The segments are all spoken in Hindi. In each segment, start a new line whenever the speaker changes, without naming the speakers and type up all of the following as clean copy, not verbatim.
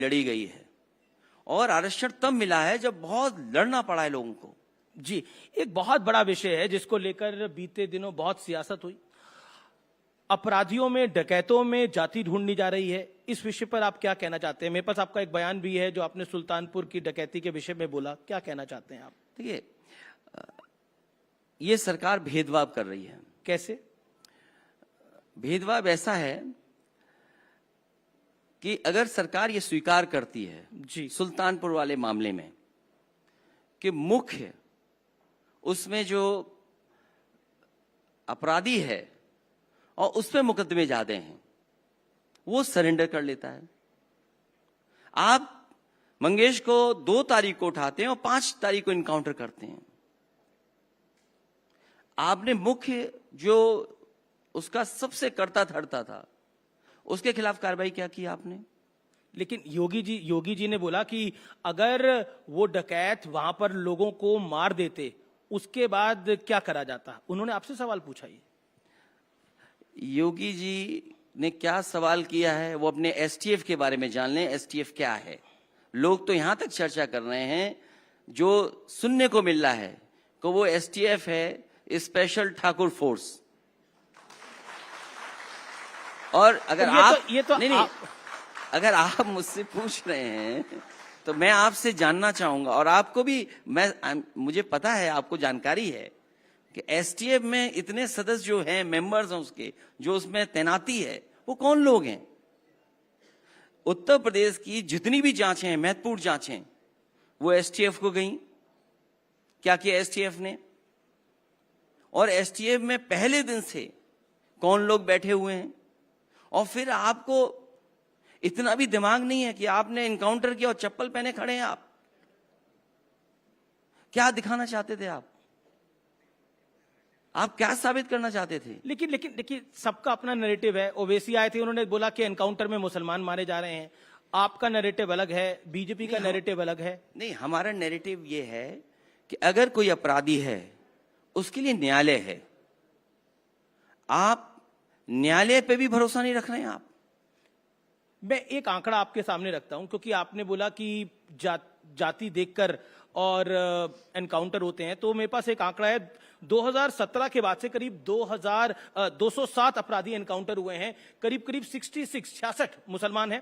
लड़ी गई है और आरक्षण तब मिला है जब बहुत लड़ना पड़ा है लोगों को।
जी, एक बहुत बड़ा विषय है जिसको लेकर बीते दिनों बहुत सियासत हुई। अपराधियों में, डकैतों में जाति ढूंढनी जा रही है। इस विषय पर आप क्या कहना चाहते हैं? मेरे पास आपका एक बयान भी है जो आपने सुल्तानपुर की डकैती के विषय में बोला। क्या कहना चाहते हैं आप?
देखिए, ये सरकार भेदभाव कर रही है।
कैसे
भेदभाव? ऐसा है कि अगर सरकार ये स्वीकार करती है
जी,
सुल्तानपुर वाले मामले में कि मुख्य उसमें जो अपराधी है और उस पर मुकदमे ज्यादा हैं, वो सरेंडर कर लेता है। आप मंगेश को 2 तारीख को उठाते हैं और 5 तारीख को इनकाउंटर करते हैं। आपने मुख्य जो उसका सबसे करता धरता था उसके खिलाफ कार्रवाई क्या की आपने?
लेकिन योगी जी ने बोला कि अगर वो डकैत वहां पर लोगों को मार देते उसके बाद क्या करा जाता? उन्होंने आपसे सवाल पूछा। ये
योगी जी ने क्या सवाल किया है वो अपने एसटीएफ के बारे में जान लें। एसटीएफ क्या है? लोग तो यहां तक चर्चा कर रहे हैं, जो सुनने को मिल रहा है कि वो एसटीएफ है, स्पेशल ठाकुर फोर्स। और अगर अगर आप मुझसे पूछ रहे हैं तो मैं आपसे जानना चाहूंगा, और आपको भी मुझे पता है, आपको जानकारी है कि एसटीएफ में इतने सदस्य जो हैं, मेंबर्स हैं उसके, जो उसमें तैनाती है, वो कौन लोग हैं? उत्तर प्रदेश की जितनी भी जांचें हैं, महत्वपूर्ण जांचें, वो एसटीएफ को गई। क्या किया एसटीएफ ने? और एसटीएफ में पहले दिन से कौन लोग बैठे हुए हैं? और फिर आपको इतना भी दिमाग नहीं है कि आपने इनकाउंटर किया और चप्पल पहने खड़े हैं आप। क्या दिखाना चाहते थे आप क्या साबित करना चाहते थे?
लेकिन देखिए, सबका अपना नैरेटिव है। ओवैसी आए थे, उन्होंने बोला कि एनकाउंटर में मुसलमान मारे जा रहे हैं। आपका नैरेटिव अलग है, बीजेपी का नैरेटिव अलग है।
नहीं, हमारा नैरेटिव ये है कि अगर कोई अपराधी है उसके लिए न्यायालय है। आप न्यायालय पे भी भरोसा नहीं रख रहे हैं आप।
मैं एक आंकड़ा आपके सामने रखता हूं, क्योंकि आपने बोला कि जाति देखकर और एनकाउंटर होते हैं, तो मेरे पास एक आंकड़ा है। 2017 के बाद से करीब 207 अपराधी एनकाउंटर हुए हैं। करीब 66 मुसलमान हैं,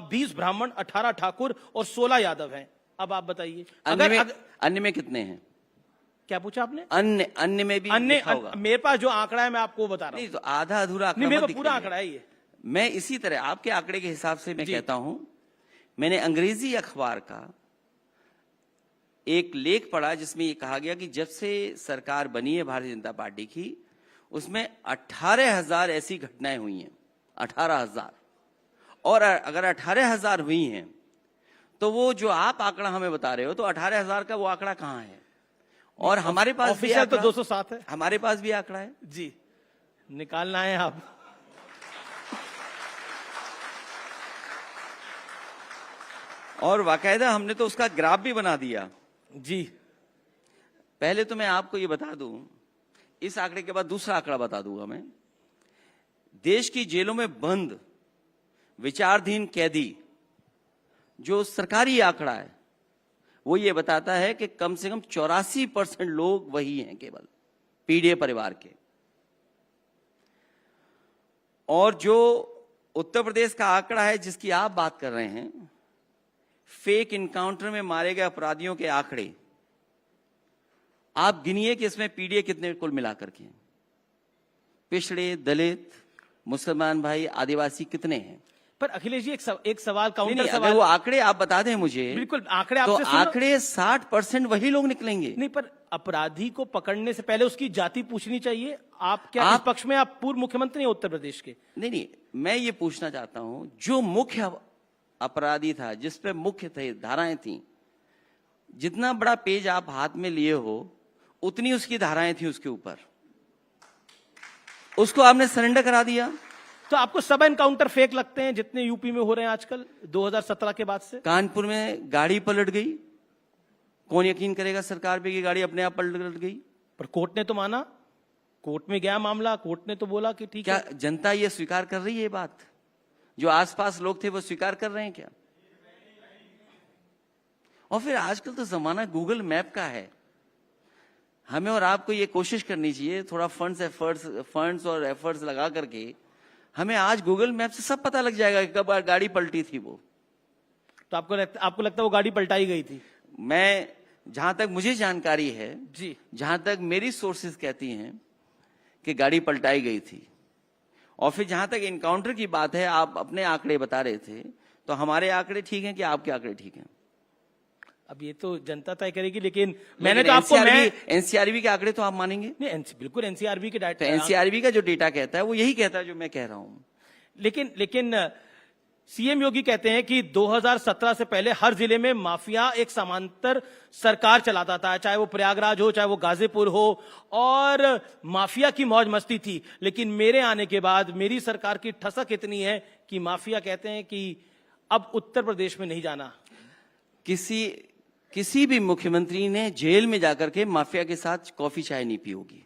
20 ब्राह्मण, 18 ठाकुर और 16 यादव हैं। अब आप बताइए,
अन्य में कितने हैं?
क्या पूछा आपने?
अन्य में भी होगा।
मेरे पास जो आंकड़ा है मैं आपको बता रहा हूं।
नहीं, तो आधा अधूरा
नहीं, मेरे पास पूरा आंकड़ा है ये।
मैं इसी तरह आपके आंकड़े के हिसाब से मैं कहता हूं, मैंने अंग्रेजी अखबार का एक लेख पढ़ा जिसमें ये कहा गया कि जब से सरकार बनी है भारतीय जनता पार्टी की, उसमें 18,000 ऐसी घटनाएं हुई हैं। 18,000। और अगर 18,000 हुई हैं तो वो जो आप आंकड़ा हमें बता रहे हो, तो 18,000 का वो आंकड़ा कहां है? और हमारे पास
ऑफिशियल तो 207 है।
हमारे पास भी आंकड़ा है
जी, निकालना है आप।
और बाकायदा हमने तो उसका ग्राफ भी बना दिया।
जी,
पहले तो मैं आपको ये बता दूं, इस आंकड़े के बाद दूसरा आंकड़ा बता दूंगा मैं। देश की जेलों में बंद विचाराधीन कैदी, जो सरकारी आंकड़ा है, वो ये बताता है कि कम से कम 84% लोग वही हैं, केवल पीड़ित परिवार के। और जो उत्तर प्रदेश का आंकड़ा है जिसकी आप बात कर रहे हैं, फेक इनकाउंटर में मारे गए अपराधियों के आंकड़े, आप गिनिए कि इसमें पीड़ित कितने कुल मिलाकर के? पिछड़े, दलित, मुसलमान भाई, आदिवासी कितने हैं?
पर अखिलेश जी, एक सवाल, काउंटर सवाल।
अगर वो आंकड़े आप बता दें मुझे।
बिल्कुल, आंकड़े
तो
आपसे
आंकड़े 60% वही लोग निकलेंगे।
नहीं, पर अपराधी को पकड़ने से पहले उसकी जाति पूछनी चाहिए। आप क्या इस पक्ष में? आप पूर्व मुख्यमंत्री हैं उत्तर प्रदेश के।
नहीं, मैं ये पूछना चाहता हूं, जो मुख्य अपराधी था, जिस पे मुख्य थे धाराएं थी, जितना बड़ा पेज आप हाथ में लिए हो उतनी उसकी धाराएं थी उसके ऊपर, उसको आपने सरेंडर करा दिया।
तो आपको सब एनकाउंटर फेक लगते हैं जितने यूपी में हो रहे हैं आजकल 2017 के बाद से?
कानपुर में गाड़ी पलट गई, कौन यकीन करेगा सरकार पे कि गाड़ी अपने आप पलट गई?
पर कोर्ट ने तो माना, कोर्ट में गया मामला, कोर्ट ने तो बोला कि ठीक है।
क्या जनता ये स्वीकार कर रही है? ये बात जो आसपास लोग थे वो स्वीकार कर रहे हैं क्या? और फिर आजकल तो जमाना गूगल मैप का है। हमें और आपको ये कोशिश करनी चाहिए, थोड़ा फंड्स और एफर्ट्स लगा करके हमें आज गूगल मैप से सब पता लग जाएगा कि कब गाड़ी पलटी थी वो।
तो आपको लगता है वो गाड़ी पलटाई गई थी?
मैं, जहां तक मुझे जानकारी है
जी,
जहां तक मेरी सोर्सेज कहती हैं कि गाड़ी पलटाई गई थी। और फिर जहां तक इनकाउंटर की बात है, आप अपने आंकड़े बता रहे थे, तो हमारे आंकड़े ठीक हैं कि आपके आंकड़े ठीक हैं?
अब ये तो जनता तय करेगी, लेकिन मैंने तो आपको
एनसीआरबी के आंकड़े तो आप मानेंगे
नहीं, बिल्कुल एनसीआरबी के
तो
डाटा,
एनसीआरबी का जो डेटा कहता है वो यही कहता है जो मैं कह रहा हूं।
लेकिन सीएम योगी कहते हैं कि 2017 से पहले हर जिले में माफिया एक समांतर सरकार चलाता था, चाहे वो प्रयागराज हो, चाहे वो गाजीपुर हो, और माफिया की मौज मस्ती थी। लेकिन मेरे आने के बाद मेरी सरकार की ठसक इतनी है कि माफिया कहते हैं कि अब उत्तर प्रदेश में नहीं जाना।
किसी भी मुख्यमंत्री ने जेल में जाकर के माफिया के साथ कॉफी चाय नहीं पी होगी।